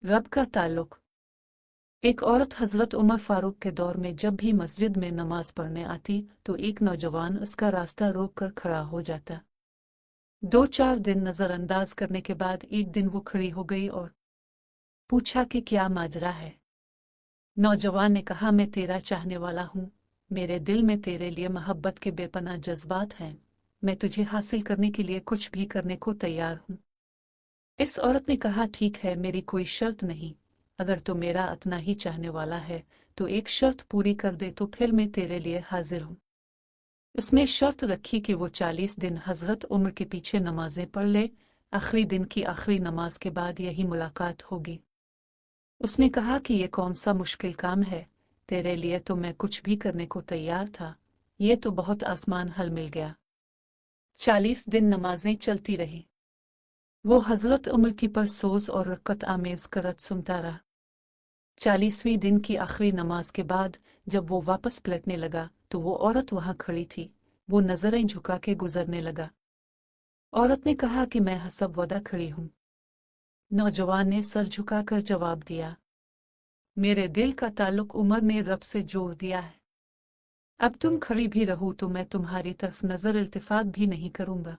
रब का ताल्लुक। एक औरत हजरत उमर फारूक के दौर में जब भी मस्जिद में नमाज पढ़ने आती तो एक नौजवान उसका रास्ता रोक कर खड़ा हो जाता। 2-4 दिन नजरअंदाज करने के बाद एक दिन वो खड़ी हो गई और पूछा कि क्या माजरा है। नौजवान ने कहा, मैं तेरा चाहने वाला हूँ, मेरे दिल में तेरे लिए मोहब्बत के बेपनाह जज्बात हैं, मैं तुझे हासिल करने के लिए कुछ भी करने को तैयार हूँ। इस औरत ने कहा, ठीक है, मेरी कोई शर्त नहीं, अगर तू मेरा इतना ही चाहने वाला है तो एक शर्त पूरी कर दे तो फिर मैं तेरे लिए हाजिर हूँ। उसने शर्त रखी कि वो 40 दिन हजरत उम्र के पीछे नमाजें पढ़ ले, आखिरी दिन की आखिरी नमाज के बाद यही मुलाकात होगी। उसने कहा कि ये कौन सा मुश्किल काम है, तेरे लिए तो मैं कुछ भी करने को तैयार था, ये तो बहुत आसान हल मिल गया। 40 दिन नमाजें चलती रही। वो हजरत उमर की परसोस और रकत आमेज करत सुनता रहा। 40वें दिन की आखिरी नमाज के बाद जब वो वापस पलटने लगा तो वो औरत वहां खड़ी थी। वो नजरें झुका के गुजरने लगा। औरत ने कहा कि मैं हसब वदा खड़ी हूं। नौजवान ने सर झुकाकर जवाब दिया, मेरे दिल का ताल्लुक उमर ने रब से जोड़ दिया है। अब तुम खड़ी भी रहो तो मैं तुम्हारी तरफ नजर इल्तिफात भी नहीं करूंगा।